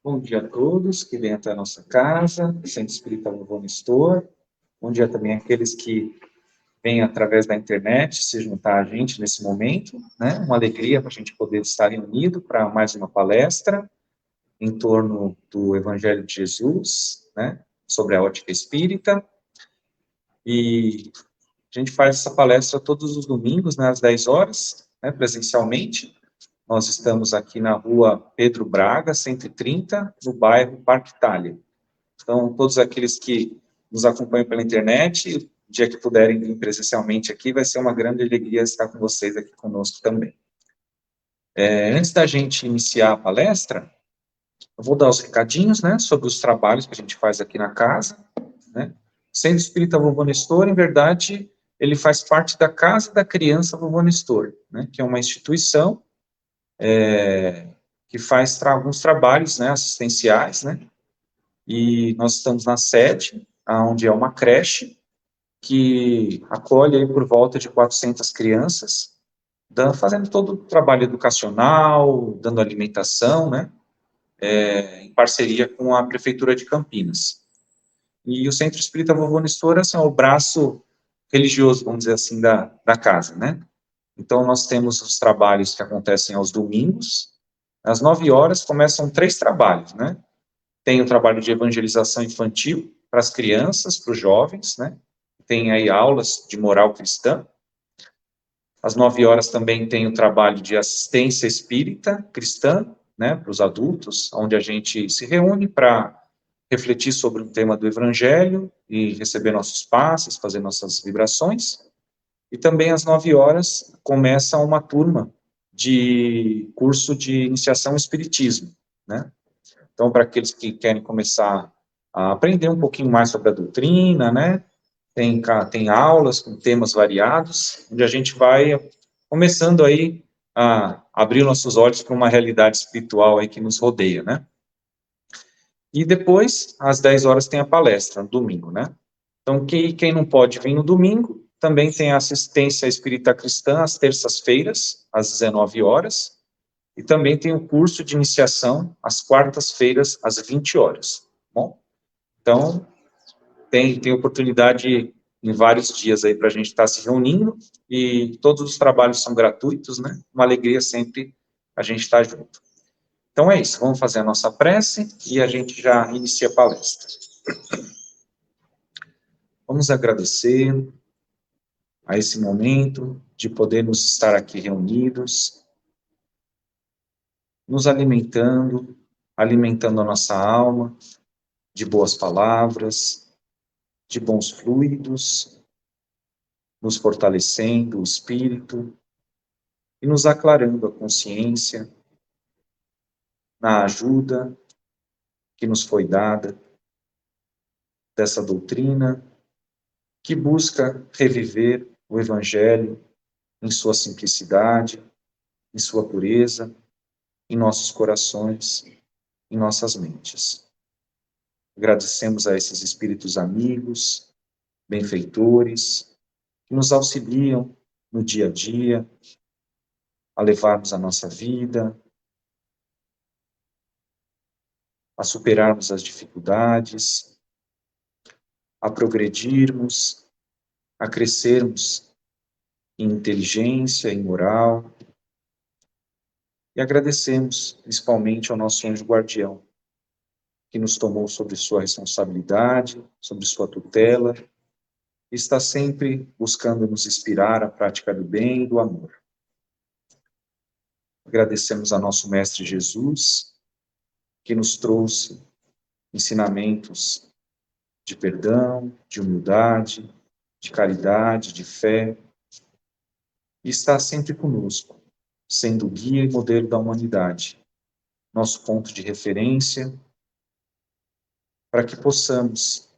Bom dia a todos que vêm até a nossa casa, Centro Espírita Vovô Nestor. Bom dia também àqueles que vêm através da internet se juntar a gente nesse momento, né? Uma alegria para a gente poder estar reunido para mais uma palestra em torno do Evangelho de Jesus, né? Sobre a ótica espírita. E a gente faz essa palestra todos os domingos, né, às 10 horas, né, presencialmente. Nós estamos aqui na rua Pedro Braga, 130, no bairro Parque Itália. Então, todos aqueles que nos acompanham pela internet, o dia que puderem vir presencialmente aqui, vai ser uma grande alegria estar com vocês aqui conosco também. Antes da gente iniciar a palestra, eu vou dar os recadinhos, né, sobre os trabalhos que a gente faz aqui na casa, né. O Centro Espírita Vovô Nestor, em verdade, ele faz parte da Casa da Criança Vovô Nestor, né, que é uma instituição que faz alguns trabalhos, né, assistenciais, né, e nós estamos na sede, onde é uma creche, que acolhe aí por volta de 400 crianças, fazendo todo o trabalho educacional, dando alimentação, né, em parceria com a Prefeitura de Campinas. E o Centro Espírita Vovô Nestor assim, é o braço religioso, vamos dizer assim, da casa, né. Então, nós temos os trabalhos que acontecem aos domingos, às 9 horas começam 3 trabalhos, né. Tem o trabalho de evangelização infantil para as crianças, para os jovens, né, tem aí aulas de moral cristã. Às 9 horas também tem o trabalho de assistência espírita cristã, né, para os adultos, onde a gente se reúne para refletir sobre o tema do Evangelho e receber nossos passes, fazer nossas vibrações. E também às 9 horas começa uma turma de curso de iniciação ao espiritismo, né. Então, para aqueles que querem começar a aprender um pouquinho mais sobre a doutrina, né, tem aulas com temas variados, onde a gente vai começando aí a abrir nossos olhos para uma realidade espiritual aí que nos rodeia, né? E depois, às 10 horas, tem a palestra, no domingo, né? Então, quem não pode vir no domingo, também tem a assistência espírita cristã às terças-feiras, às 19 horas, e também tem o curso de iniciação às quartas-feiras, às 20 horas. Tá bom? Então, tem oportunidade em vários dias aí para a gente estar se reunindo, e todos os trabalhos são gratuitos, né? Uma alegria sempre a gente estar junto. Então é isso, vamos fazer a nossa prece e a gente já inicia a palestra. Vamos agradecer a esse momento de podermos estar aqui reunidos, nos alimentando, alimentando a nossa alma de boas palavras, de bons fluidos, nos fortalecendo o espírito e nos aclarando a consciência na ajuda que nos foi dada dessa doutrina que busca reviver o Evangelho em sua simplicidade, em sua pureza, em nossos corações, em nossas mentes. Agradecemos a esses espíritos amigos, benfeitores, que nos auxiliam no dia a dia, a levarmos a nossa vida, a superarmos as dificuldades, a progredirmos, a crescermos em inteligência, em moral, e agradecemos principalmente ao nosso anjo guardião, que nos tomou sobre sua responsabilidade, sobre sua tutela, e está sempre buscando nos inspirar à prática do bem e do amor. Agradecemos a nosso Mestre Jesus, que nos trouxe ensinamentos de perdão, de humildade, de caridade, de fé, e está sempre conosco, sendo o guia e modelo da humanidade, nosso ponto de referência, para que possamos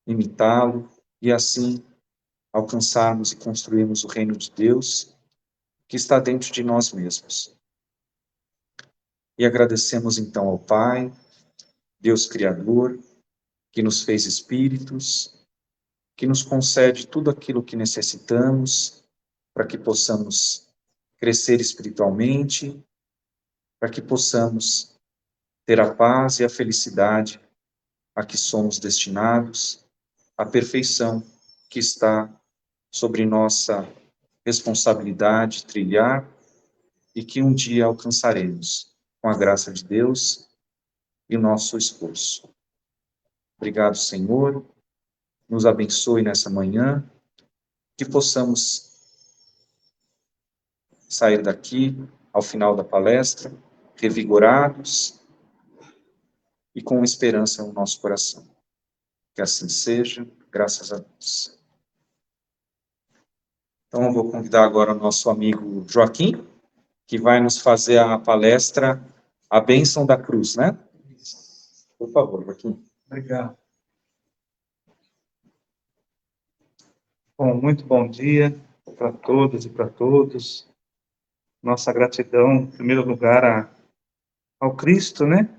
imitá-lo e assim alcançarmos e construirmos o reino de Deus que está dentro de nós mesmos. E agradecemos então ao Pai, Deus Criador, que nos fez espíritos, que nos concede tudo aquilo que necessitamos para que possamos crescer espiritualmente, para que possamos ter a paz e a felicidade a que somos destinados, a perfeição que está sobre nossa responsabilidade trilhar e que um dia alcançaremos com a graça de Deus e nosso esforço. Obrigado, Senhor, nos abençoe nessa manhã, que possamos sair daqui ao final da palestra revigorados e com esperança no nosso coração. Que assim seja, graças a Deus. Então, eu vou convidar agora o nosso amigo Joaquim, que vai nos fazer a palestra A Bênção da Cruz, né? Por favor, Joaquim. Obrigado. Bom, muito bom dia para todas e para todos. Nossa gratidão, em primeiro lugar, ao Cristo, né?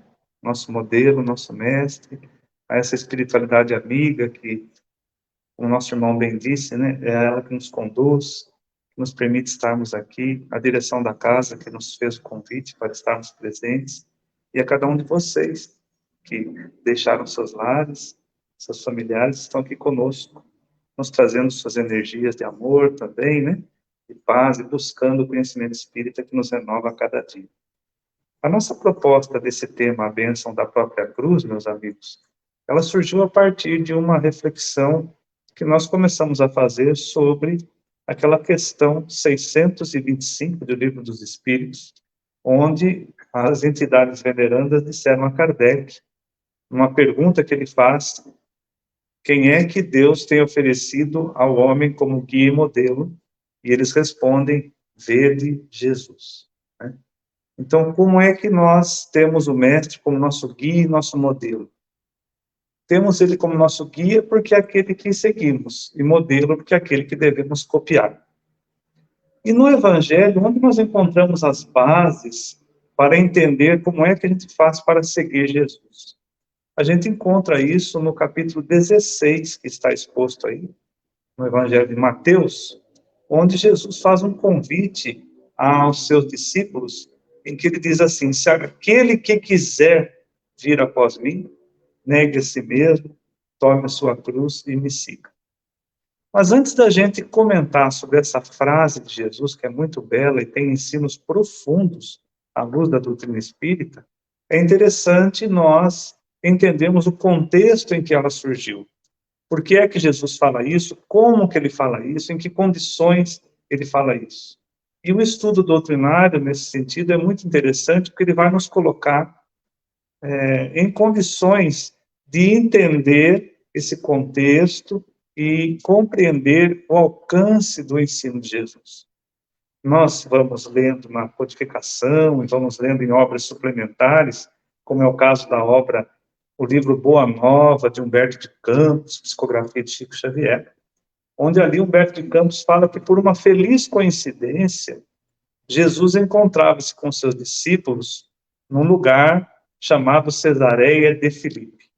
Nosso modelo, nosso mestre, a essa espiritualidade amiga que, como o nosso irmão bem disse, né? É ela que nos conduz, que nos permite estarmos aqui, a direção da casa que nos fez o convite para estarmos presentes, e a cada um de vocês que deixaram seus lares, seus familiares, estão aqui conosco, nos trazendo suas energias de amor também, né? De paz, e buscando o conhecimento espírita que nos renova a cada dia. A nossa proposta desse tema, a bênção da própria cruz, meus amigos, ela surgiu a partir de uma reflexão que nós começamos a fazer sobre aquela questão 625 do Livro dos Espíritos, onde as entidades venerandas disseram a Kardec, uma pergunta que ele faz: quem é que Deus tem oferecido ao homem como guia e modelo? E eles respondem: vede Jesus. Né? Então, como é que nós temos o mestre como nosso guia e nosso modelo? Temos ele como nosso guia porque é aquele que seguimos, e modelo porque é aquele que devemos copiar. E no Evangelho, onde nós encontramos as bases para entender como é que a gente faz para seguir Jesus? A gente encontra isso no capítulo 16, que está exposto aí, no Evangelho de Mateus, onde Jesus faz um convite aos seus discípulos, em que ele diz assim: se aquele que quiser vir após mim, negue a si mesmo, tome a sua cruz e me siga. Mas antes da gente comentar sobre essa frase de Jesus, que é muito bela e tem ensinos profundos à luz da doutrina espírita, é interessante nós entendermos o contexto em que ela surgiu. Por que é que Jesus fala isso? Como que ele fala isso? Em que condições ele fala isso? E o estudo doutrinário, nesse sentido, é muito interessante, porque ele vai nos colocar em condições de entender esse contexto e compreender o alcance do ensino de Jesus. Nós vamos lendo na codificação e vamos lendo em obras suplementares, como é o caso da obra, o livro Boa Nova, de Humberto de Campos, psicografia de Chico Xavier, onde ali Humberto de Campos fala que, por uma feliz coincidência, Jesus encontrava-se com seus discípulos num lugar chamado Cesareia de Filipe.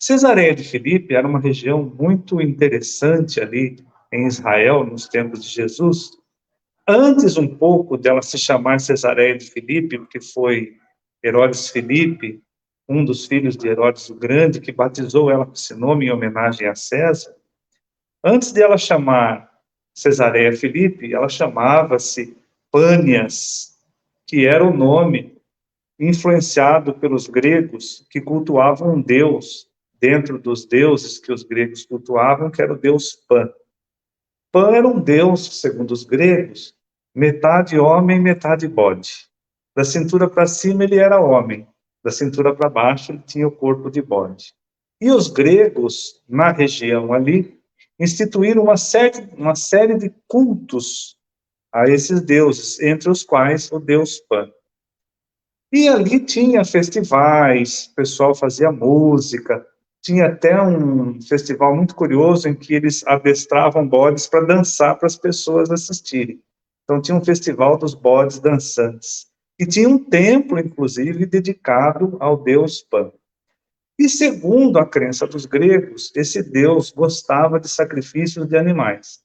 Cesareia de Filipe era uma região muito interessante ali em Israel, nos tempos de Jesus. Antes um pouco dela se chamar Cesareia de Filipe, porque foi Herodes Filipe, um dos filhos de Herodes o Grande, que batizou ela com esse nome em homenagem a César. Antes de ela chamar Cesareia Filipe, ela chamava-se Pânias, que era o nome influenciado pelos gregos que cultuavam um deus, dentro dos deuses que os gregos cultuavam, que era o deus Pan. Pan era um deus, segundo os gregos, metade homem, metade bode. Da cintura para cima ele era homem, da cintura para baixo ele tinha o corpo de bode. E os gregos, na região ali, instituíram uma série de cultos a esses deuses, entre os quais o deus Pan. E ali tinha festivais, o pessoal fazia música, tinha até um festival muito curioso em que eles adestravam bodes para dançar para as pessoas assistirem. Então tinha um festival dos bodes dançantes. E tinha um templo, inclusive, dedicado ao deus Pan. E segundo a crença dos gregos, esse deus gostava de sacrifícios de animais.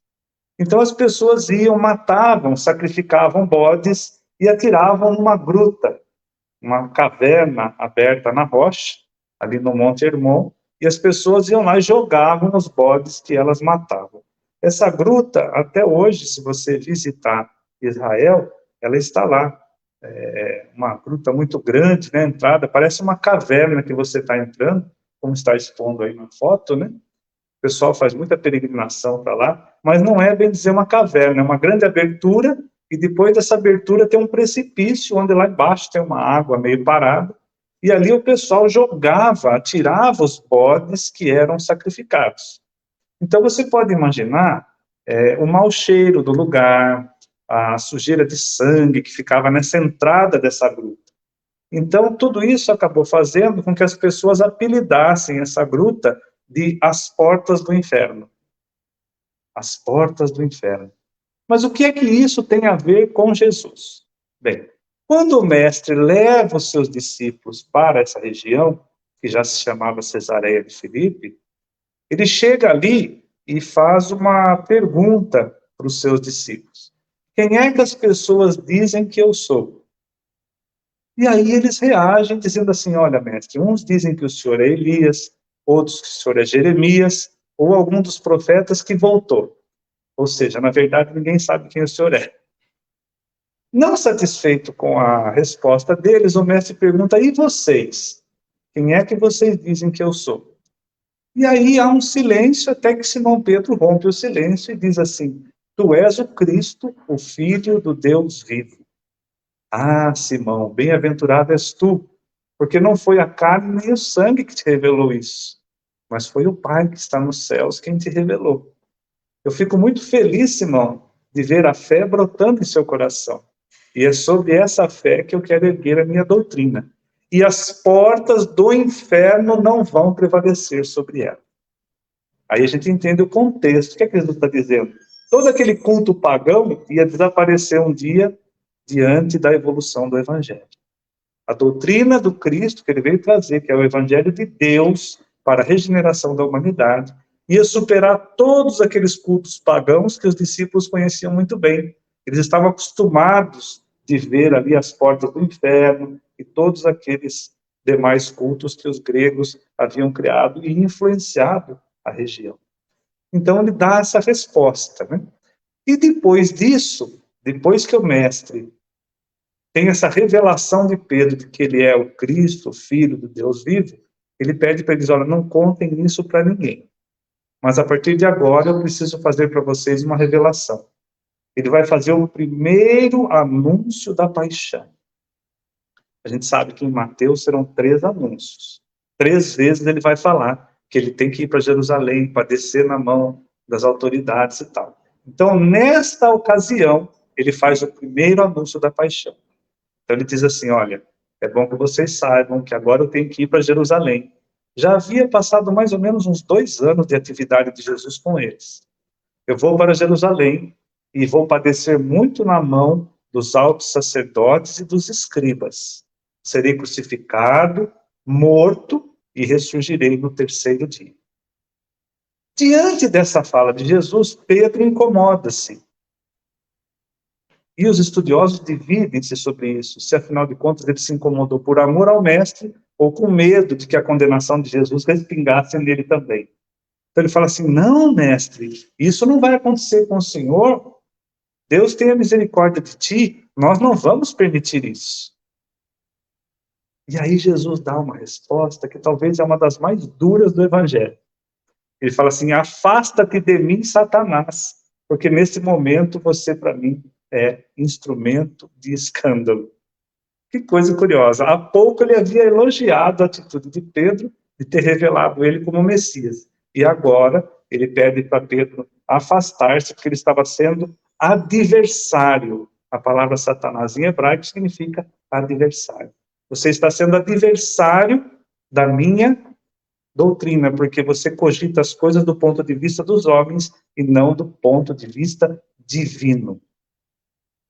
Então as pessoas iam, matavam, sacrificavam bodes e atiravam numa gruta. uma caverna aberta na rocha, ali no Monte Hermon, e as pessoas iam lá e jogavam os bodes que elas matavam. Essa gruta, até hoje, se você visitar Israel, ela está lá. É uma gruta muito grande, né? Entrada, parece uma caverna que você está entrando, como está expondo aí na foto, né? O pessoal faz muita peregrinação para lá, mas não é bem dizer uma caverna, é uma grande abertura, e depois dessa abertura tem um precipício, onde lá embaixo tem uma água meio parada, e ali o pessoal jogava, atirava os bodes que eram sacrificados. Então você pode imaginar o mau cheiro do lugar, a sujeira de sangue que ficava nessa entrada dessa gruta. Então, tudo isso acabou fazendo com que as pessoas apelidassem essa gruta de as portas do inferno. As portas do inferno. Mas o que é que isso tem a ver com Jesus? Bem, quando o mestre leva os seus discípulos para essa região, que já se chamava Cesareia de Filipe, ele chega ali e faz uma pergunta para os seus discípulos. Quem é que as pessoas dizem que eu sou? E aí eles reagem dizendo assim, olha, mestre, uns dizem que o senhor é Elias, outros que o senhor é Jeremias, ou algum dos profetas que voltou. Ou seja, na verdade, ninguém sabe quem o senhor é. Não satisfeito com a resposta deles, o mestre pergunta, e vocês? Quem é que vocês dizem que eu sou? E aí há um silêncio, até que Simão Pedro rompe o silêncio e diz assim, tu és o Cristo, o Filho do Deus vivo. Ah, Simão, bem-aventurado és tu, porque não foi a carne nem o sangue que te revelou isso, mas foi o Pai que está nos céus quem te revelou. Eu fico muito feliz, Simão, de ver a fé brotando em seu coração. E é sobre essa fé que eu quero erguer a minha doutrina. E as portas do inferno não vão prevalecer sobre ela. Aí a gente entende o contexto. O que é que Jesus está dizendo? Todo aquele culto pagão ia desaparecer um dia diante da evolução do Evangelho. A doutrina do Cristo que ele veio trazer, que é o Evangelho de Deus para a regeneração da humanidade, ia superar todos aqueles cultos pagãos que os discípulos conheciam muito bem. Eles estavam acostumados de ver ali as portas do inferno e todos aqueles demais cultos que os gregos haviam criado e influenciado a região. Então ele dá essa resposta, né? E depois disso, depois que o mestre tem essa revelação de Pedro de que ele é o Cristo, o Filho do Deus vivo, ele pede para eles, olha, não contem isso para ninguém. Mas a partir de agora eu preciso fazer para vocês uma revelação. Ele vai fazer o primeiro anúncio da paixão. A gente sabe que em Mateus serão 3 anúncios. 3 vezes ele vai falar que ele tem que ir para Jerusalém, padecer na mão das autoridades e tal. Então, nesta ocasião, ele faz o primeiro anúncio da paixão. Então ele diz assim, olha, é bom que vocês saibam que agora eu tenho que ir para Jerusalém. Já havia passado mais ou menos uns 2 anos de atividade de Jesus com eles. Eu vou para Jerusalém e vou padecer muito na mão dos altos sacerdotes e dos escribas. Serei crucificado, morto e ressurgirei no 3º dia. Diante dessa fala de Jesus, Pedro incomoda-se. E os estudiosos dividem-se sobre isso, se afinal de contas ele se incomodou por amor ao mestre ou com medo de que a condenação de Jesus respingasse nele também. Então ele fala assim, não, mestre, isso não vai acontecer com o Senhor, Deus tenha misericórdia de ti, nós não vamos permitir isso. E aí Jesus dá uma resposta que talvez é uma das mais duras do Evangelho. Ele fala assim, afasta-te de mim, Satanás, porque nesse momento você para mim é instrumento de escândalo. Que coisa curiosa. Há pouco ele havia elogiado a atitude de Pedro de ter revelado ele como Messias. E agora ele pede para Pedro afastar-se, porque ele estava sendo adversário. A palavra Satanás em hebraico significa adversário. Você está sendo adversário da minha doutrina, porque você cogita as coisas do ponto de vista dos homens e não do ponto de vista divino.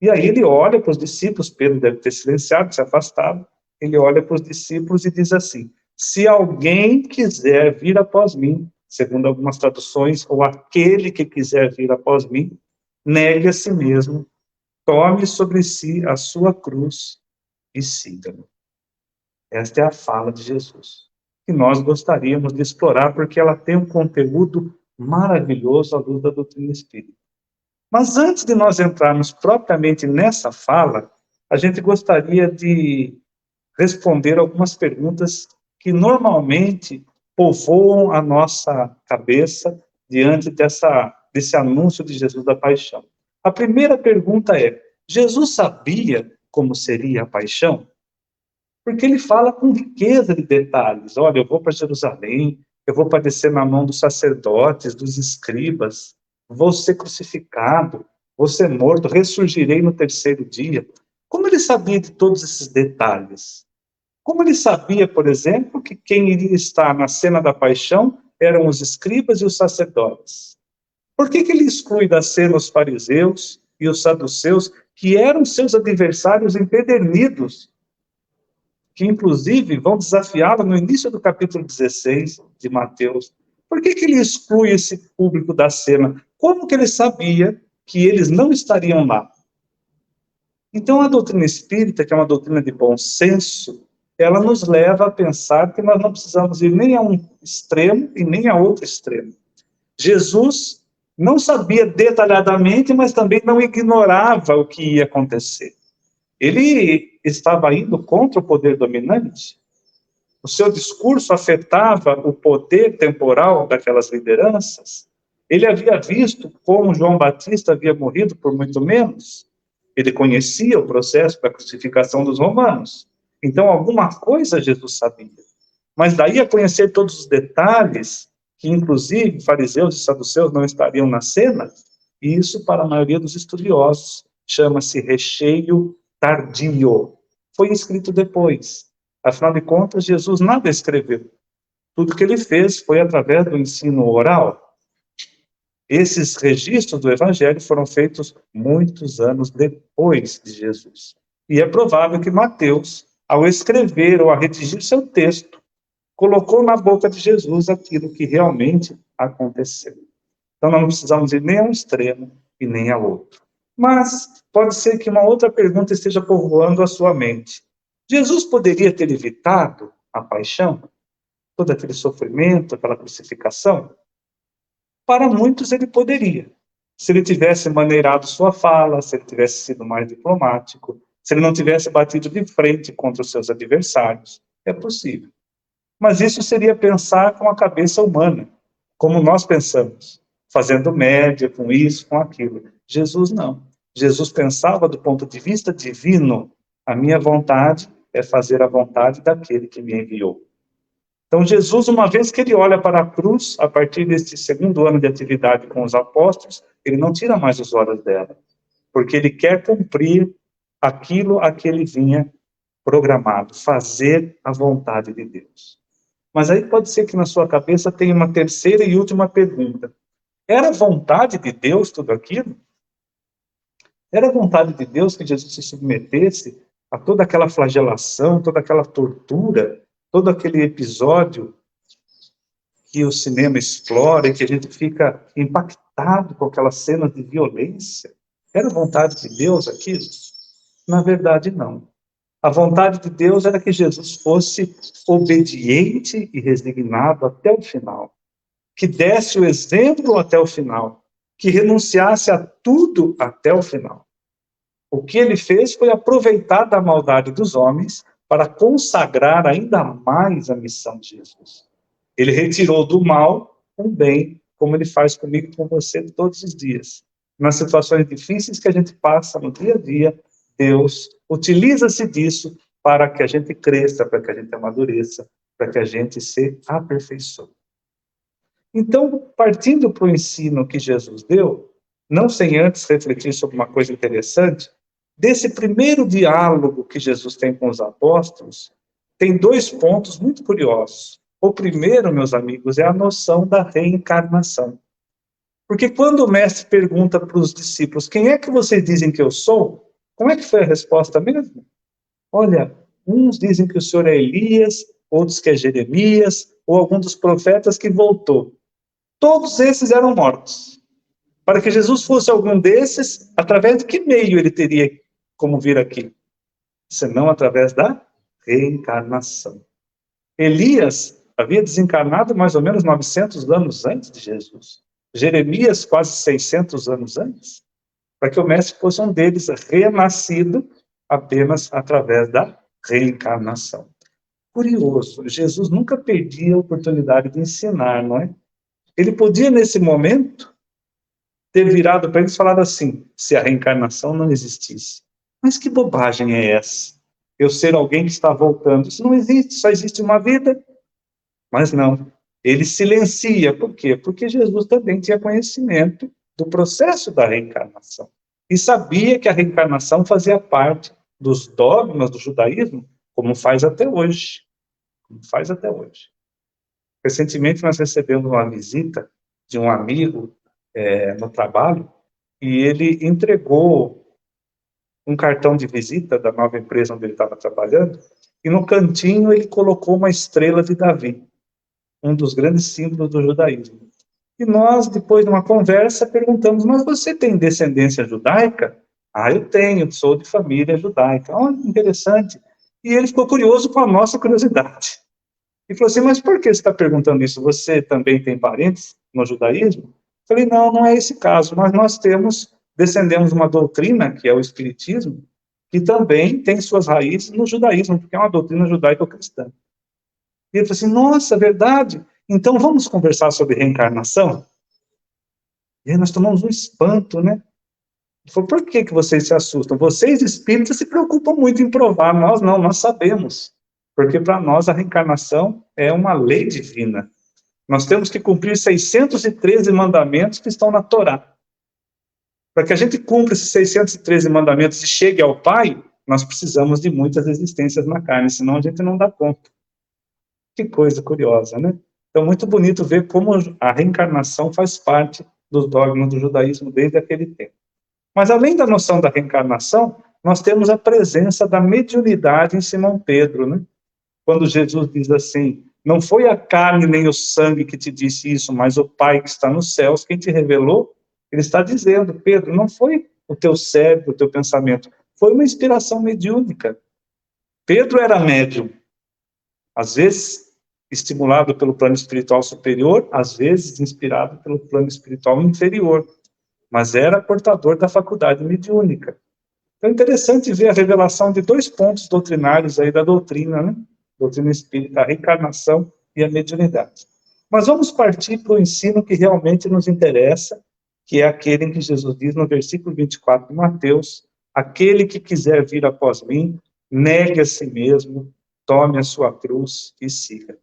E aí ele olha para os discípulos, Pedro deve ter silenciado, se afastado, ele olha para os discípulos e diz assim, se alguém quiser vir após mim, segundo algumas traduções, ou aquele que quiser vir após mim, negue a si mesmo, tome sobre si a sua cruz e siga-me. Esta é a fala de Jesus, que nós gostaríamos de explorar, porque ela tem um conteúdo maravilhoso à luz da doutrina espírita. Mas antes de nós entrarmos propriamente nessa fala, a gente gostaria de responder algumas perguntas que normalmente povoam a nossa cabeça diante desse anúncio de Jesus da paixão. A primeira pergunta é: Jesus sabia como seria a paixão? Porque ele fala com riqueza de detalhes. Olha, eu vou para Jerusalém, eu vou padecer na mão dos sacerdotes, dos escribas, vou ser crucificado, vou ser morto, ressurgirei no terceiro dia. Como ele sabia de todos esses detalhes? Como ele sabia, por exemplo, que quem iria estar na cena da paixão eram os escribas e os sacerdotes? Por que ele exclui da cena os fariseus e os saduceus, que eram seus adversários empedernidos, que inclusive vão desafiá-lo no início do capítulo 16 de Mateus? Por que ele exclui esse público da cena? Como que ele sabia que eles não estariam lá? Então, a doutrina espírita, que é uma doutrina de bom senso, ela nos leva a pensar que nós não precisamos ir nem a um extremo e nem a outro extremo. Jesus não sabia detalhadamente, mas também não ignorava o que ia acontecer. Ele estava indo contra o poder dominante. O seu discurso afetava o poder temporal daquelas lideranças. Ele havia visto como João Batista havia morrido por muito menos. Ele conhecia o processo da crucificação dos romanos. Então, alguma coisa Jesus sabia. Mas daí a conhecer todos os detalhes, que inclusive fariseus e saduceus não estariam na cena, e isso, para a maioria dos estudiosos, chama-se recheio tardio. Foi escrito depois. Afinal de contas, Jesus nada escreveu. Tudo que ele fez foi através do ensino oral. Esses registros do Evangelho foram feitos muitos anos depois de Jesus. E é provável que Mateus, ao escrever ou a redigir seu texto, colocou na boca de Jesus aquilo que realmente aconteceu. Então, nós não precisamos ir nem a um extremo e nem a outro. Mas pode ser que uma outra pergunta esteja povoando a sua mente. Jesus poderia ter evitado a paixão? Todo aquele sofrimento, aquela crucificação? Para muitos ele poderia. Se ele tivesse maneirado sua fala, se ele tivesse sido mais diplomático, se ele não tivesse batido de frente contra os seus adversários, é possível. Mas isso seria pensar com a cabeça humana, como nós pensamos, fazendo média com isso, com aquilo. Jesus não. Jesus pensava do ponto de vista divino. A minha vontade é fazer a vontade daquele que me enviou. Então, Jesus, uma vez que ele olha para a cruz, a partir deste segundo ano de atividade com os apóstolos, ele não tira mais os olhos dela, porque ele quer cumprir aquilo a que ele vinha programado, fazer a vontade de Deus. Mas aí pode ser que na sua cabeça tenha uma terceira e última pergunta. Era vontade de Deus tudo aquilo? Era vontade de Deus que Jesus se submetesse a toda aquela flagelação, toda aquela tortura, todo aquele episódio que o cinema explora e que a gente fica impactado com aquelas cenas de violência? Era vontade de Deus aquilo? Na verdade, não. A vontade de Deus era que Jesus fosse obediente e resignado até o final, que desse o exemplo até o final, que renunciasse a tudo até o final. O que ele fez foi aproveitar da maldade dos homens para consagrar ainda mais a missão de Jesus. Ele retirou do mal um bem, como ele faz comigo e com você todos os dias. Nas situações difíceis que a gente passa no dia a dia, Deus utiliza-se disso para que a gente cresça, para que a gente amadureça, para que a gente se aperfeiçoe. Então, partindo para o ensino que Jesus deu, não sem antes refletir sobre uma coisa interessante, desse primeiro diálogo que Jesus tem com os apóstolos, tem dois pontos muito curiosos. O primeiro, meus amigos, é a noção da reencarnação. Porque quando o mestre pergunta para os discípulos, quem é que vocês dizem que eu sou? Como é que foi a resposta mesmo? Olha, uns dizem que o senhor é Elias, outros que é Jeremias, ou algum dos profetas que voltou. Todos esses eram mortos. Para que Jesus fosse algum desses, através de que meio ele teria como vir aqui? Senão através da reencarnação. Elias havia desencarnado mais ou menos 900 anos antes de Jesus. Jeremias quase 600 anos antes, para que o mestre fosse um deles, renascido apenas através da reencarnação. Curioso, Jesus nunca perdia a oportunidade de ensinar, não é? Ele podia, nesse momento, ter virado para eles e falado assim, se a reencarnação não existisse. Mas que bobagem é essa? Eu ser alguém que está voltando. Isso não existe, só existe uma vida. Mas não, ele silencia. Por quê? Porque Jesus também tinha conhecimento do processo da reencarnação. E sabia que a reencarnação fazia parte dos dogmas do judaísmo, como faz até hoje. Como faz até hoje. Recentemente nós recebemos uma visita de um amigo no trabalho, e ele entregou um cartão de visita da nova empresa onde ele estava trabalhando, e no cantinho ele colocou uma estrela de Davi, um dos grandes símbolos do judaísmo. E nós, depois de uma conversa, perguntamos, mas você tem descendência judaica? Ah, eu tenho, sou de família judaica. Oh, interessante. E ele ficou curioso com a nossa curiosidade. E falou assim, mas por que você está perguntando isso? Você também tem parentes no judaísmo? Falei, não, não é esse caso, mas nós descendemos de uma doutrina, que é o Espiritismo, que também tem suas raízes no judaísmo, porque é uma doutrina judaico-cristã. E ele falou assim, nossa, verdade, então vamos conversar sobre reencarnação? E aí nós tomamos um espanto, né? Ele falou, por que vocês se assustam? Vocês, espíritas, se preocupam muito em provar, nós não, nós sabemos. Porque para nós a reencarnação é uma lei divina. Nós temos que cumprir 613 mandamentos que estão na Torá. Para que a gente cumpra esses 613 mandamentos e chegue ao Pai, nós precisamos de muitas existências na carne, senão a gente não dá conta. Que coisa curiosa, né? Então, muito bonito ver como a reencarnação faz parte dos dogmas do judaísmo desde aquele tempo. Mas, além da noção da reencarnação, nós temos a presença da mediunidade em Simão Pedro, né? Quando Jesus diz assim, não foi a carne nem o sangue que te disse isso, mas o Pai que está nos céus, quem te revelou, ele está dizendo, Pedro, não foi o teu cérebro, o teu pensamento, foi uma inspiração mediúnica. Pedro era médium, às vezes estimulado pelo plano espiritual superior, às vezes inspirado pelo plano espiritual inferior, mas era portador da faculdade mediúnica. Então é interessante ver a revelação de dois pontos doutrinários aí da doutrina, né? Doutrina espírita, a reencarnação e a mediunidade. Mas vamos partir para o ensino que realmente nos interessa, que é aquele em que Jesus diz no versículo 24 de Mateus, aquele que quiser vir após mim, negue a si mesmo, tome a sua cruz e siga.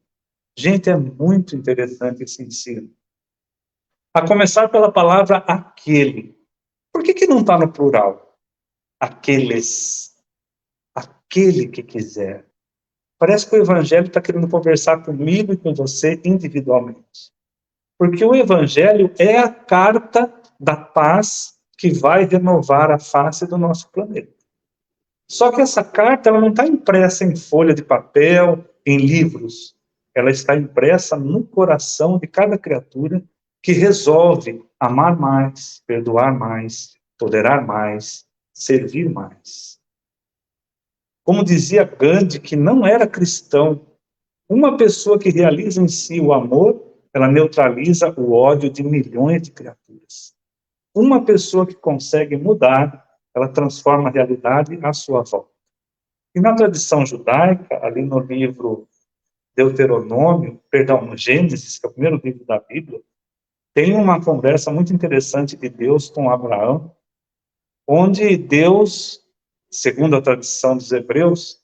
Gente, é muito interessante esse ensino. A começar pela palavra aquele. Por que não está no plural? Aqueles. Aquele que quiser. Parece que o Evangelho está querendo conversar comigo e com você individualmente. Porque o Evangelho é a carta da paz que vai renovar a face do nosso planeta. Só que essa carta ela não está impressa em folha de papel, em livros. Ela está impressa no coração de cada criatura que resolve amar mais, perdoar mais, tolerar mais, servir mais. Como dizia Gandhi, que não era cristão, uma pessoa que realiza em si o amor, ela neutraliza o ódio de milhões de criaturas. Uma pessoa que consegue mudar, ela transforma a realidade à sua volta. E na tradição judaica, ali no livro Gênesis, que é o primeiro livro da Bíblia, tem uma conversa muito interessante de Deus com Abraão, onde Deus, segundo a tradição dos hebreus,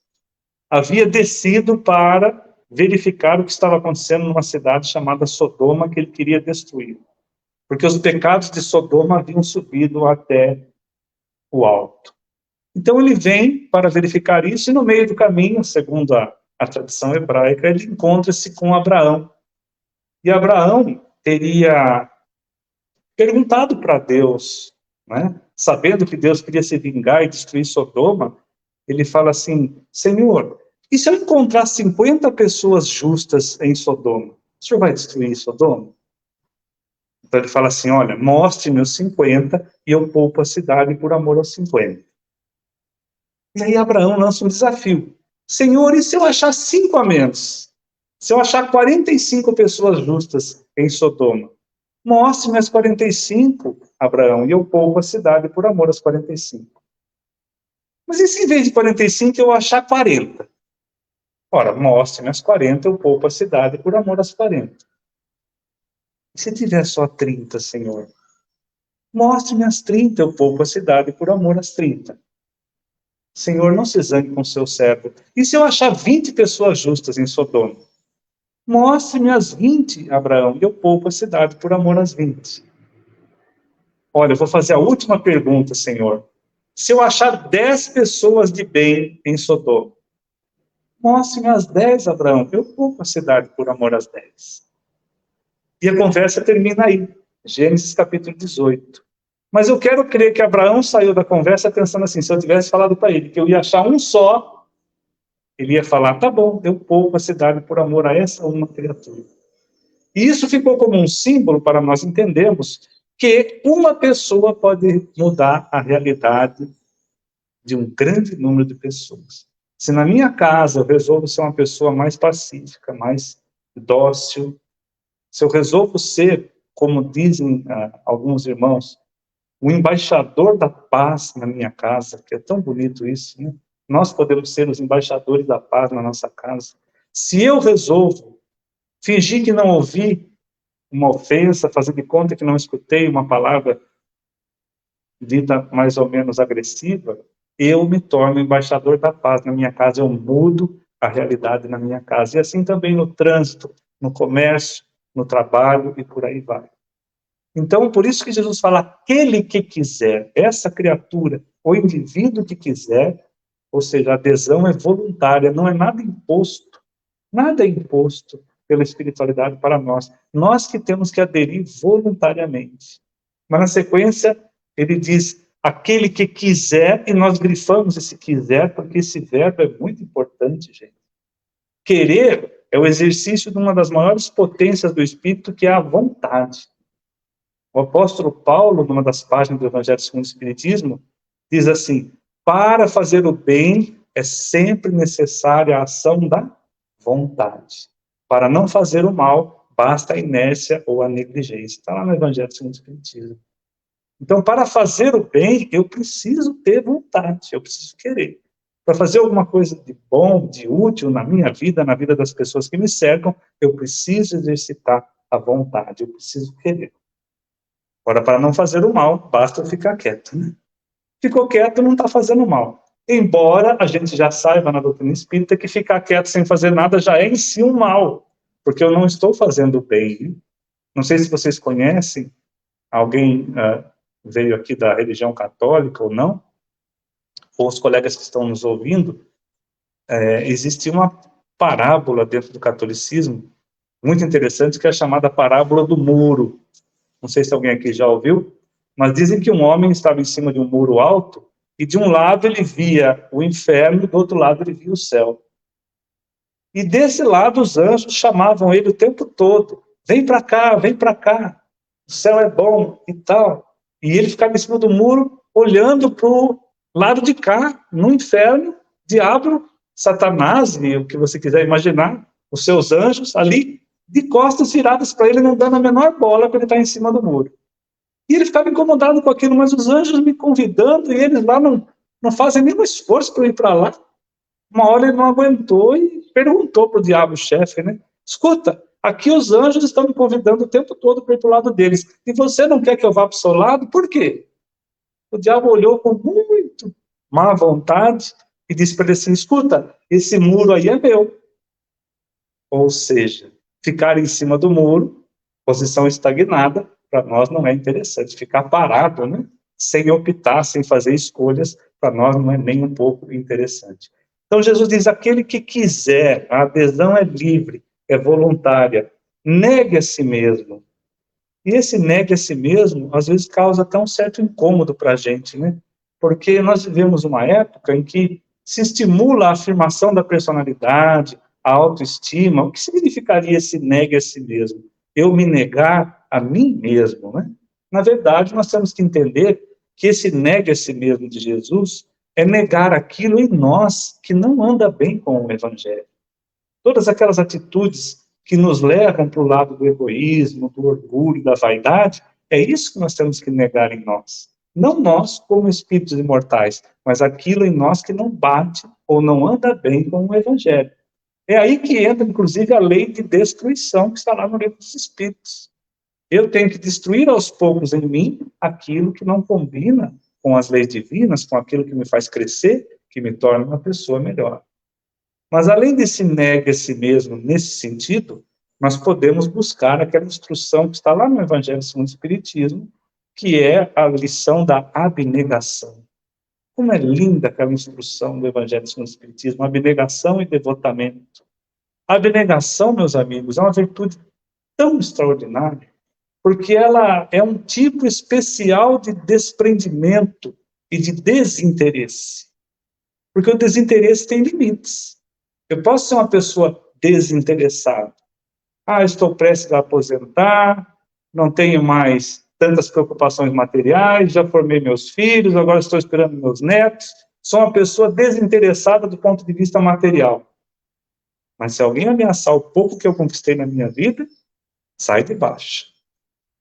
havia descido para verificar o que estava acontecendo numa cidade chamada Sodoma, que ele queria destruir. Porque os pecados de Sodoma haviam subido até o alto. Então ele vem para verificar isso, e no meio do caminho, segundo a tradição hebraica, ele encontra-se com Abraão. E Abraão teria perguntado para Deus, né, sabendo que Deus queria se vingar e destruir Sodoma, ele fala assim, Senhor, e se eu encontrar 50 pessoas justas em Sodoma, o senhor vai destruir Sodoma? Então ele fala assim, olha, mostre-me os 50 e eu poupo a cidade por amor aos 50. E aí Abraão lança um desafio. Senhor, e se eu achar 5 a menos? Se eu achar 45 pessoas justas em Sodoma? Mostre-me as 45, Abraão, e eu poupo a cidade por amor às 45. Mas e se em vez de 45 eu achar 40? Ora, mostre-me as 40, eu poupo a cidade por amor às 40. E se tiver só 30, Senhor? Mostre-me as 30, eu poupo a cidade por amor às 30. Senhor, não se zangue com seu servo. E se eu achar 20 pessoas justas em Sodoma? Mostre-me as 20, Abraão, e eu poupo a cidade por amor às 20. Olha, eu vou fazer a última pergunta, Senhor. Se eu achar 10 pessoas de bem em Sodoma? Mostre-me as 10, Abraão, eu poupo a cidade por amor às 10. E a conversa termina aí, Gênesis capítulo 18. Mas eu quero crer que Abraão saiu da conversa pensando assim, se eu tivesse falado para ele que eu ia achar um só, ele ia falar, tá bom, eu poupo a cidade por amor a essa uma criatura. E isso ficou como um símbolo para nós entendermos que uma pessoa pode mudar a realidade de um grande número de pessoas. Se na minha casa eu resolvo ser uma pessoa mais pacífica, mais dócil, se eu resolvo ser, como dizem alguns irmãos, o embaixador da paz na minha casa, que é tão bonito isso, né? Nós podemos ser os embaixadores da paz na nossa casa. Se eu resolvo fingir que não ouvi uma ofensa, fazer de conta que não escutei uma palavra dita mais ou menos agressiva, eu me torno embaixador da paz na minha casa, eu mudo a realidade na minha casa. E assim também no trânsito, no comércio, no trabalho e por aí vai. Então, por isso que Jesus fala, aquele que quiser, essa criatura, o indivíduo que quiser, ou seja, a adesão é voluntária, não é nada é imposto pela espiritualidade para nós. Nós que temos que aderir voluntariamente. Mas na sequência, ele diz, aquele que quiser, e nós grifamos esse quiser, porque esse verbo é muito importante, gente. Querer é o exercício de uma das maiores potências do Espírito, que é a vontade. O apóstolo Paulo, numa das páginas do Evangelho segundo o Espiritismo, diz assim, para fazer o bem é sempre necessária a ação da vontade. Para não fazer o mal, basta a inércia ou a negligência. Está lá no Evangelho segundo o Espiritismo. Então, para fazer o bem, eu preciso ter vontade, eu preciso querer. Para fazer alguma coisa de bom, de útil na minha vida, na vida das pessoas que me cercam, eu preciso exercitar a vontade, eu preciso querer. Agora, para não fazer o mal, basta eu ficar quieto. Né? Ficou quieto, não está fazendo mal. Embora a gente já saiba na doutrina espírita que ficar quieto sem fazer nada já é em si um mal, porque eu não estou fazendo o bem. Não sei se vocês conhecem, alguém veio aqui da religião católica ou não, ou os colegas que estão nos ouvindo, existe uma parábola dentro do catolicismo, muito interessante, que é a chamada parábola do muro. Não sei se alguém aqui já ouviu, mas dizem que um homem estava em cima de um muro alto e de um lado ele via o inferno, do outro lado ele via o céu. E desse lado os anjos chamavam ele o tempo todo, vem para cá, o céu é bom e tal. E ele ficava em cima do muro, olhando para o lado de cá, no inferno, diabo, Satanás, e o que você quiser imaginar, os seus anjos ali, de costas viradas para ele, não dando a menor bola para ele estar em cima do muro. E ele ficava incomodado com aquilo, mas os anjos me convidando, e eles lá não fazem nenhum esforço para ir para lá. Uma hora ele não aguentou e perguntou para o diabo-chefe, né? Escuta, aqui os anjos estão me convidando o tempo todo para ir para o lado deles, e você não quer que eu vá para o seu lado? Por quê? O diabo olhou com muito má vontade e disse para ele assim, escuta, esse muro aí é meu. Ou seja, ficar em cima do muro, posição estagnada, para nós não é interessante. Ficar parado, né? Sem optar, sem fazer escolhas, para nós não é nem um pouco interessante. Então Jesus diz, aquele que quiser, a adesão é livre, é voluntária, negue a si mesmo. E esse negue a si mesmo, às vezes causa até um certo incômodo para a gente, né? Porque nós vivemos uma época em que se estimula a afirmação da personalidade, a autoestima. O que significaria esse negue a si mesmo? Eu me negar a mim mesmo, né? Na verdade, nós temos que entender que esse negue a si mesmo de Jesus é negar aquilo em nós que não anda bem com o Evangelho. Todas aquelas atitudes que nos levam para o lado do egoísmo, do orgulho, da vaidade, é isso que nós temos que negar em nós. Não nós como espíritos imortais, mas aquilo em nós que não bate ou não anda bem com o Evangelho. É aí que entra, inclusive, a lei de destruição que está lá no Livro dos Espíritos. Eu tenho que destruir aos poucos em mim aquilo que não combina com as leis divinas, com aquilo que me faz crescer, que me torna uma pessoa melhor. Mas além desse nega a si mesmo nesse sentido, nós podemos buscar aquela instrução que está lá no Evangelho segundo o Espiritismo, que é a lição da abnegação. Como é linda aquela instrução do Evangelho segundo o Espiritismo, abnegação e devotamento. A abnegação, meus amigos, é uma virtude tão extraordinária, porque ela é um tipo especial de desprendimento e de desinteresse. Porque o desinteresse tem limites. Eu posso ser uma pessoa desinteressada. Estou prestes a aposentar, não tenho mais tantas preocupações materiais, já formei meus filhos, agora estou esperando meus netos. Sou uma pessoa desinteressada do ponto de vista material. Mas se alguém ameaçar o pouco que eu conquistei na minha vida, sai de baixo.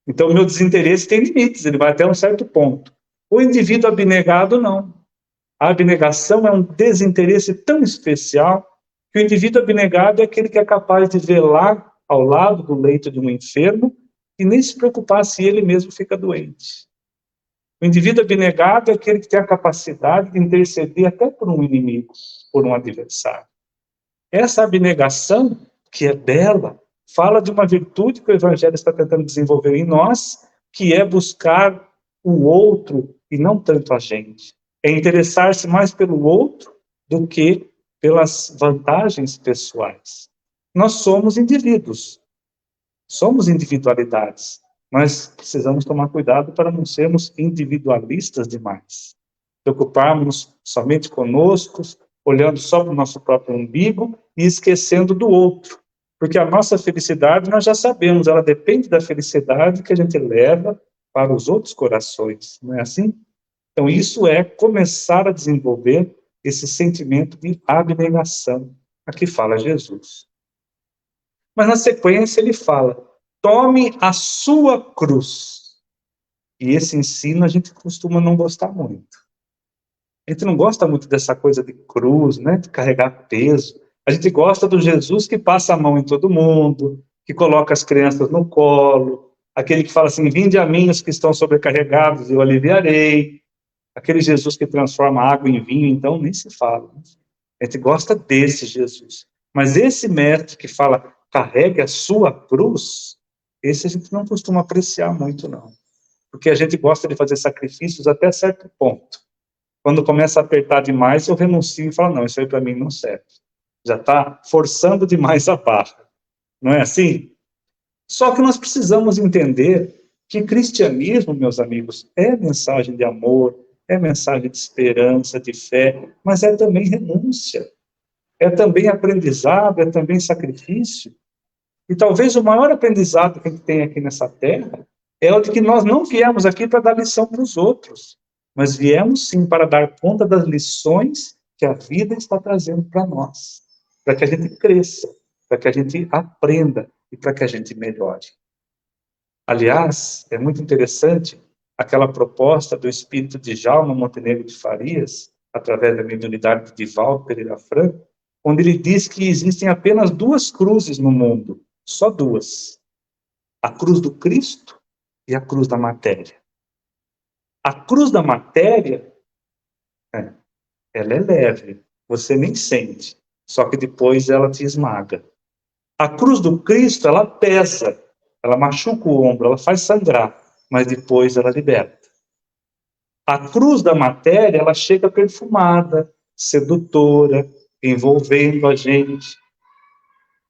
Então, o meu desinteresse tem limites, ele vai até um certo ponto. O indivíduo abnegado, não. A abnegação é um desinteresse tão especial que o indivíduo abnegado é aquele que é capaz de velar ao lado do leito de um enfermo e nem se preocupar se ele mesmo fica doente. O indivíduo abnegado é aquele que tem a capacidade de interceder até por um inimigo, por um adversário. Essa abnegação, que é bela, fala de uma virtude que o Evangelho está tentando desenvolver em nós, que é buscar o outro e não tanto a gente. É interessar-se mais pelo outro do que pelas vantagens pessoais. Nós somos indivíduos, somos individualidades, mas precisamos tomar cuidado para não sermos individualistas demais. Preocuparmos somente conosco, olhando só para o nosso próprio umbigo e esquecendo do outro. Porque a nossa felicidade, nós já sabemos, ela depende da felicidade que a gente leva para os outros corações, não é assim? Então, isso é começar a desenvolver esse sentimento de abnegação, a que fala Jesus. Mas, na sequência, ele fala, tome a sua cruz. E esse ensino a gente costuma não gostar muito. A gente não gosta muito dessa coisa de cruz, né, de carregar peso. A gente gosta do Jesus que passa a mão em todo mundo, que coloca as crianças no colo, aquele que fala assim, vinde a mim os que estão sobrecarregados e eu aliviarei. Aquele Jesus que transforma água em vinho, então nem se fala. A gente gosta desse Jesus. Mas esse mestre que fala, carregue a sua cruz, esse a gente não costuma apreciar muito, não. Porque a gente gosta de fazer sacrifícios até certo ponto. Quando começa a apertar demais, eu renuncio e falo, não, isso aí para mim não serve. Já está forçando demais a barra. Não é assim? Só que nós precisamos entender que cristianismo, meus amigos, é mensagem de amor, é mensagem de esperança, de fé, mas é também renúncia. É também aprendizado, é também sacrifício. E talvez o maior aprendizado que a gente tem aqui nessa terra é o de que nós não viemos aqui para dar lição para os outros, mas viemos sim para dar conta das lições que a vida está trazendo para nós, para que a gente cresça, para que a gente aprenda e para que a gente melhore. Aliás, é muito interessante aquela proposta do espírito de Djalma Montenegro de Farias, através da mediunidade de Divaldo Pereira Franco, onde ele diz que existem apenas duas cruzes no mundo, só duas. A cruz do Cristo e a cruz da matéria. A cruz da matéria, ela é leve, você nem sente, só que depois ela te esmaga. A cruz do Cristo, ela pesa, ela machuca o ombro, ela faz sangrar, mas depois ela liberta. A cruz da matéria, ela chega perfumada, sedutora, envolvendo a gente,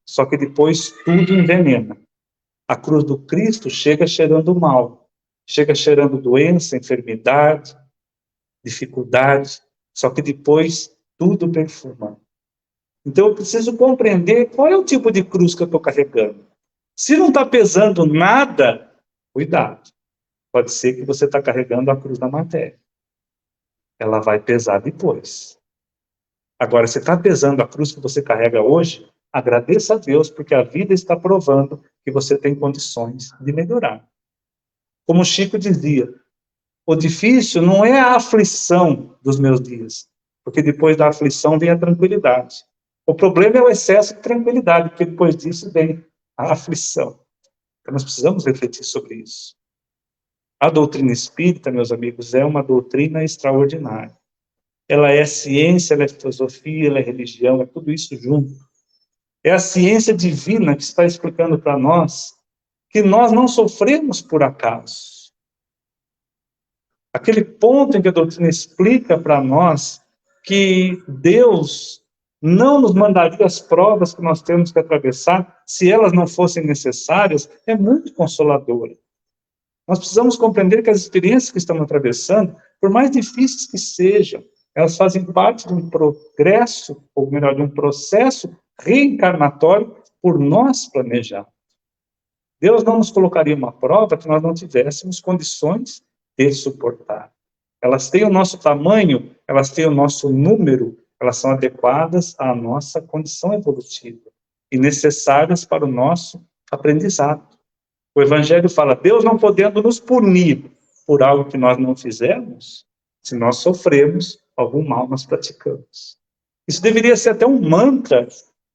só que depois tudo envenena. A cruz do Cristo chega cheirando mal, chega cheirando doença, enfermidade, dificuldade, só que depois tudo perfuma. Então eu preciso compreender qual é o tipo de cruz que eu estou carregando. Se não está pesando nada, cuidado. Pode ser que você está carregando a cruz da matéria. ela vai pesar depois. Agora, você está pesando a cruz que você carrega hoje, agradeça a Deus, porque a vida está provando que você tem condições de melhorar. Como o Chico dizia, o difícil não é a aflição dos meus dias, porque depois da aflição vem a tranquilidade. O problema é o excesso de tranquilidade, porque depois disso vem a aflição. Então, nós precisamos refletir sobre isso. A doutrina espírita, meus amigos, é uma doutrina extraordinária. Ela é ciência, ela é filosofia, ela é religião, é tudo isso junto. É a ciência divina que está explicando para nós que nós não sofremos por acaso. Aquele ponto em que a doutrina explica para nós que Deus não nos mandaria as provas que nós temos que atravessar se elas não fossem necessárias, é muito consoladora. Nós precisamos compreender que as experiências que estamos atravessando, por mais difíceis que sejam, elas fazem parte de um progresso, ou melhor, de um processo reencarnatório por nós planejar. Deus não nos colocaria uma prova que nós não tivéssemos condições de suportar. Elas têm o nosso tamanho, elas têm o nosso número, elas são adequadas à nossa condição evolutiva e necessárias para o nosso aprendizado. O Evangelho fala, Deus não podendo nos punir por algo que nós não fizemos, se nós sofremos, algum mal nós praticamos. Isso deveria ser até um mantra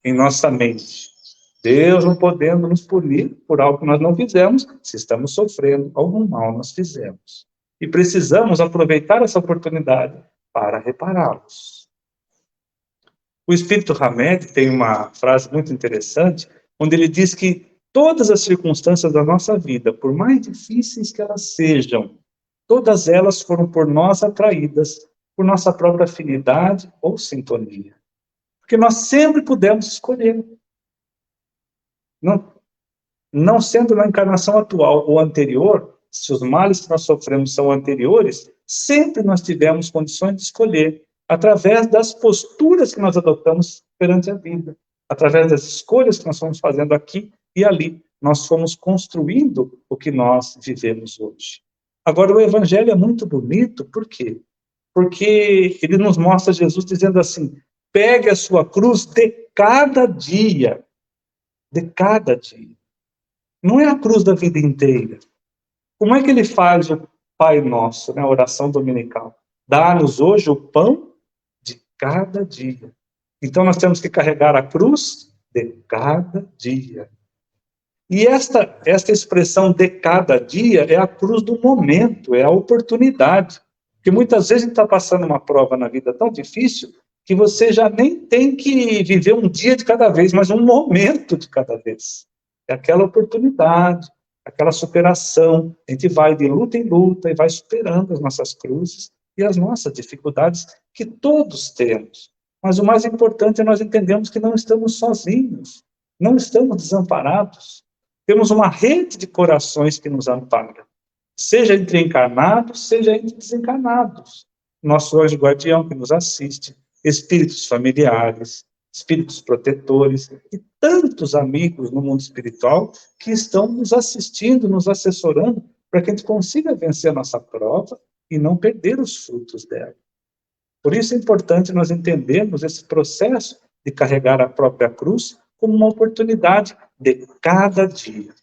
em nossa mente. Deus não podendo nos punir por algo que nós não fizemos, se estamos sofrendo, algum mal nós fizemos. E precisamos aproveitar essa oportunidade para repará-los. O Espírito Hamed tem uma frase muito interessante, onde ele diz que todas as circunstâncias da nossa vida, por mais difíceis que elas sejam, todas elas foram por nós atraídas, por nossa própria afinidade ou sintonia. Porque nós sempre pudemos escolher. Não sendo na encarnação atual ou anterior, se os males que nós sofremos são anteriores, sempre nós tivemos condições de escolher, através das posturas que nós adotamos perante a vida, através das escolhas que nós fomos fazendo aqui e ali, nós fomos construindo o que nós vivemos hoje. Agora, o Evangelho é muito bonito, por quê? Porque ele nos mostra Jesus dizendo assim, pegue a sua cruz de cada dia. De cada dia. Não é a cruz da vida inteira. Como é que ele faz o Pai Nosso, né, a oração dominical? Dá-nos hoje o pão de cada dia. Então, nós temos que carregar a cruz de cada dia. E esta expressão de cada dia é a cruz do momento, é a oportunidade. Porque muitas vezes a gente está passando uma prova na vida tão difícil que você já nem tem que viver um dia de cada vez, mas um momento de cada vez. É aquela oportunidade, aquela superação. A gente vai de luta em luta e vai superando as nossas cruzes e as nossas dificuldades que todos temos. Mas o mais importante é nós entendermos que não estamos sozinhos, não estamos desamparados. Temos uma rede de corações que nos ampara, seja entre encarnados, seja entre desencarnados. Nosso anjo guardião que nos assiste, espíritos familiares, espíritos protetores e tantos amigos no mundo espiritual que estão nos assistindo, nos assessorando, para que a gente consiga vencer a nossa prova e não perder os frutos dela. Por isso é importante nós entendermos esse processo de carregar a própria cruz como uma oportunidade de cada dia.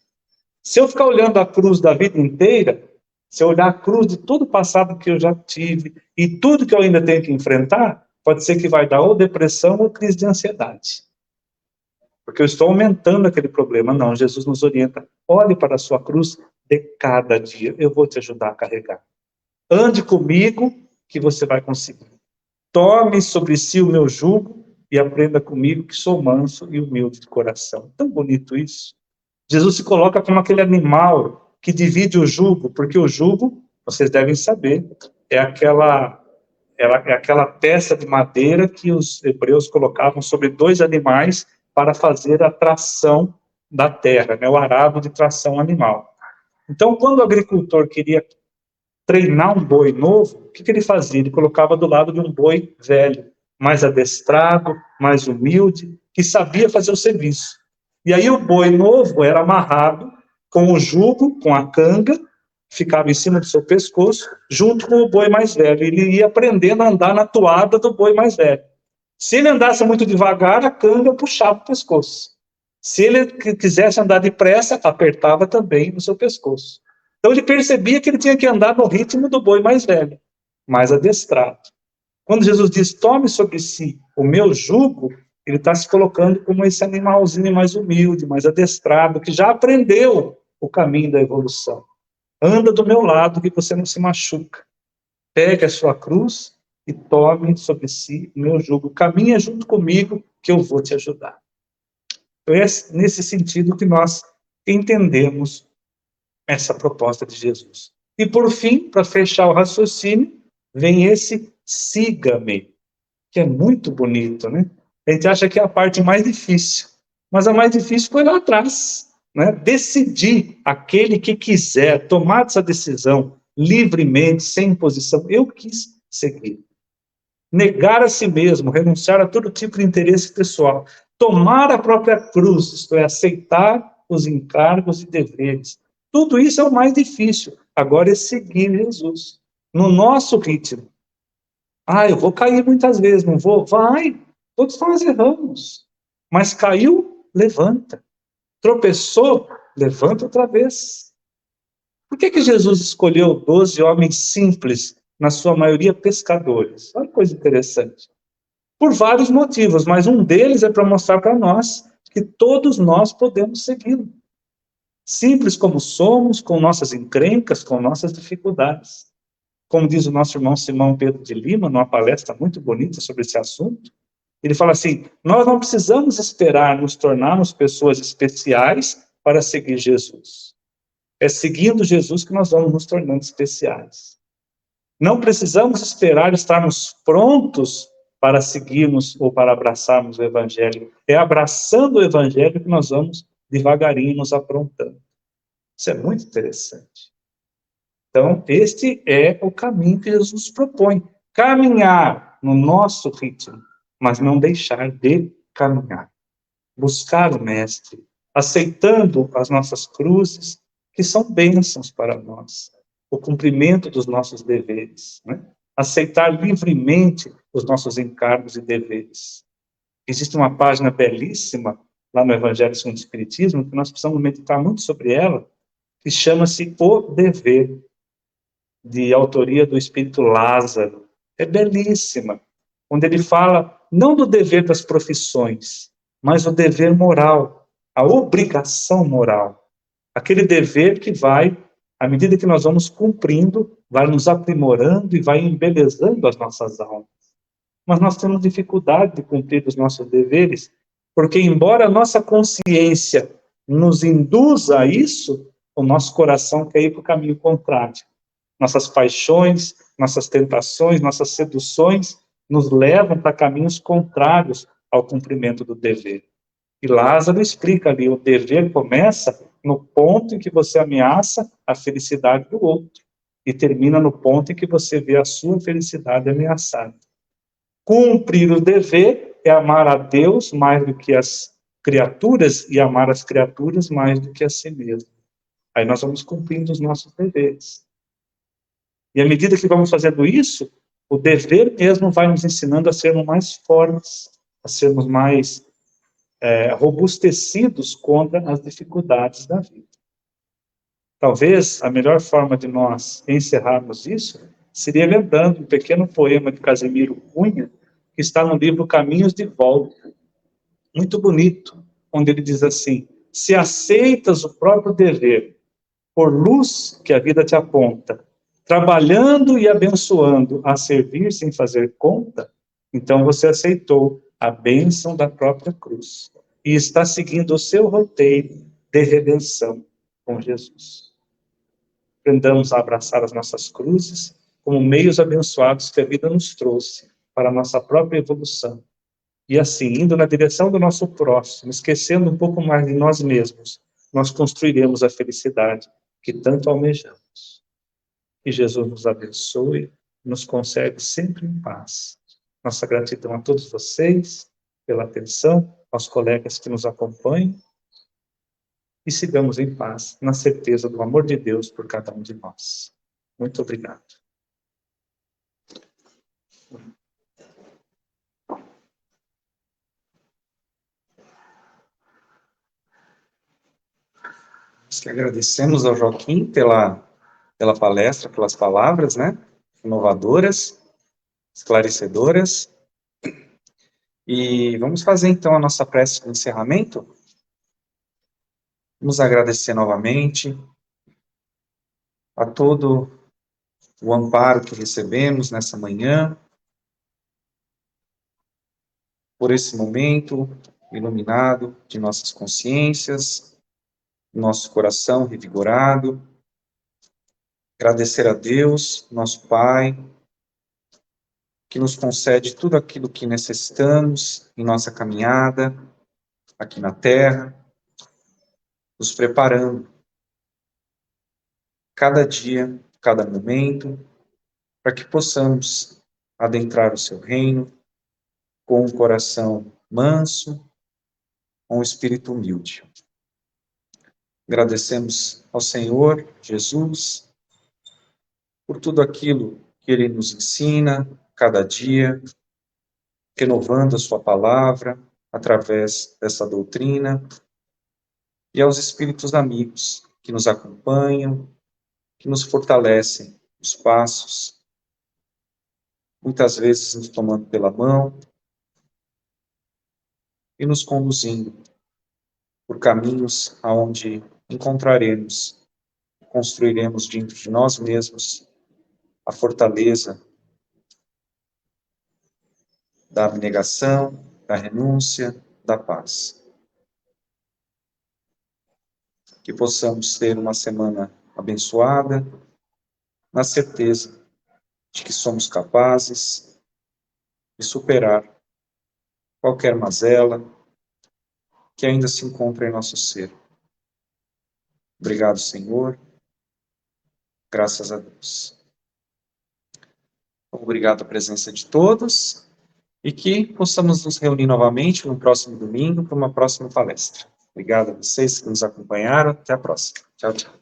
Se eu ficar olhando a cruz da vida inteira, se eu olhar a cruz de todo o passado que eu já tive e tudo que eu ainda tenho que enfrentar, pode ser que vai dar ou depressão ou crise de ansiedade. Porque eu estou aumentando aquele problema. Não, Jesus nos orienta. Olhe para a sua cruz de cada dia. Eu vou te ajudar a carregar. Ande comigo que você vai conseguir. Tome sobre si o meu jugo e aprenda comigo que sou manso e humilde de coração. Tão bonito isso. Jesus se coloca como aquele animal que divide o jugo, porque o jugo, vocês devem saber, é aquela peça de madeira que os hebreus colocavam sobre dois animais para fazer a tração da terra, né, o arado de tração animal. Então, quando o agricultor queria treinar um boi novo, o que ele fazia? Ele colocava do lado de um boi velho, mais adestrado, mais humilde, que sabia fazer o serviço. E aí o boi novo era amarrado com o jugo, com a canga, ficava em cima do seu pescoço, junto com o boi mais velho. Ele ia aprendendo a andar na toada do boi mais velho. Se ele andasse muito devagar, a canga puxava o pescoço. Se ele quisesse andar depressa, apertava também no seu pescoço. Então ele percebia que ele tinha que andar no ritmo do boi mais velho, mais adestrado. Quando Jesus diz, tome sobre si o meu jugo, ele está se colocando como esse animalzinho mais humilde, mais adestrado, que já aprendeu o caminho da evolução. Anda do meu lado que você não se machuca. Pegue a sua cruz e tome sobre si o meu jugo. Caminha junto comigo que eu vou te ajudar. Então, é nesse sentido que nós entendemos essa proposta de Jesus. E por fim, para fechar o raciocínio, vem esse siga-me, que é muito bonito, né? A gente acha que é a parte mais difícil, mas a mais difícil foi lá atrás, né? Decidir, aquele que quiser tomar essa decisão livremente, sem imposição, eu quis seguir. Negar a si mesmo, renunciar a todo tipo de interesse pessoal, tomar a própria cruz, isto é, aceitar os encargos e deveres. Tudo isso é o mais difícil. Agora é seguir Jesus, no nosso ritmo. Eu vou cair muitas vezes, não vou? Vai, todos nós erramos. Mas caiu, levanta. Tropeçou, levanta outra vez. Por que Jesus escolheu 12 homens simples, na sua maioria pescadores? Olha que coisa interessante. Por vários motivos, mas um deles é para mostrar para nós que todos nós podemos segui-lo. Simples como somos, com nossas encrencas, com nossas dificuldades. Como diz o nosso irmão Simão Pedro de Lima, numa palestra muito bonita sobre esse assunto, ele fala assim, nós não precisamos esperar nos tornarmos pessoas especiais para seguir Jesus. É seguindo Jesus que nós vamos nos tornando especiais. Não precisamos esperar estarmos prontos para seguirmos ou para abraçarmos o Evangelho. É abraçando o Evangelho que nós vamos devagarinho nos aprontando. Isso é muito interessante. Então, este é o caminho que Jesus propõe. Caminhar no nosso ritmo, mas não deixar de caminhar. Buscar o Mestre, aceitando as nossas cruzes, que são bênçãos para nós. O cumprimento dos nossos deveres, né? Aceitar livremente os nossos encargos e deveres. Existe uma página belíssima lá no Evangelho segundo o Espiritismo, que nós precisamos meditar muito sobre ela, que chama-se O Dever, de autoria do Espírito Lázaro. É belíssima, onde ele fala não do dever das profissões, mas o dever moral, a obrigação moral. Aquele dever que vai, à medida que nós vamos cumprindo, vai nos aprimorando e vai embelezando as nossas almas. Mas nós temos dificuldade de cumprir os nossos deveres, porque embora a nossa consciência nos induza a isso, o nosso coração quer ir para o caminho contrário. Nossas paixões, nossas tentações, nossas seduções nos levam para caminhos contrários ao cumprimento do dever. E Lázaro explica ali, o dever começa no ponto em que você ameaça a felicidade do outro e termina no ponto em que você vê a sua felicidade ameaçada. Cumprir o dever é amar a Deus mais do que as criaturas e amar as criaturas mais do que a si mesmo. Aí nós vamos cumprindo os nossos deveres. E à medida que vamos fazendo isso, o dever mesmo vai nos ensinando a sermos mais fortes, a sermos mais robustecidos contra as dificuldades da vida. Talvez a melhor forma de nós encerrarmos isso seria lembrando um pequeno poema de Casimiro Cunha, que está no livro Caminhos de Volta, muito bonito, onde ele diz assim, se aceitas o próprio dever, por luz que a vida te aponta, trabalhando e abençoando a servir sem fazer conta, então você aceitou a bênção da própria cruz e está seguindo o seu roteiro de redenção com Jesus. Aprendamos a abraçar as nossas cruzes como meios abençoados que a vida nos trouxe para a nossa própria evolução. E assim, indo na direção do nosso próximo, esquecendo um pouco mais de nós mesmos, nós construiremos a felicidade que tanto almejamos. Que Jesus nos abençoe, nos concede sempre em paz. Nossa gratidão a todos vocês pela atenção, aos colegas que nos acompanham. e sigamos em paz, na certeza do amor de Deus por cada um de nós. Muito obrigado. Nós que agradecemos ao Joaquim pela palestra, pelas palavras, né? Inovadoras, esclarecedoras. E vamos fazer então a nossa prece de encerramento. Vamos agradecer novamente a todo o amparo que recebemos nessa manhã, por esse momento iluminado de nossas consciências, nosso coração revigorado. Agradecer a Deus, nosso Pai, que nos concede tudo aquilo que necessitamos em nossa caminhada aqui na Terra, nos preparando cada dia, cada momento, para que possamos adentrar o seu reino com um coração manso, com um espírito humilde. Agradecemos ao Senhor Jesus por tudo aquilo que Ele nos ensina cada dia, renovando a sua palavra através dessa doutrina, e aos espíritos amigos que nos acompanham, que nos fortalecem os passos, muitas vezes nos tomando pela mão e nos conduzindo por caminhos aonde encontraremos, construiremos dentro de nós mesmos a fortaleza da abnegação, da renúncia, da paz. Que possamos ter uma semana abençoada, na certeza de que somos capazes de superar qualquer mazela que ainda se encontra em nosso ser. Obrigado, Senhor. Graças a Deus. Obrigado à presença de todos e que possamos nos reunir novamente no próximo domingo para uma próxima palestra. Obrigado a vocês que nos acompanharam. Até a próxima. Tchau, tchau.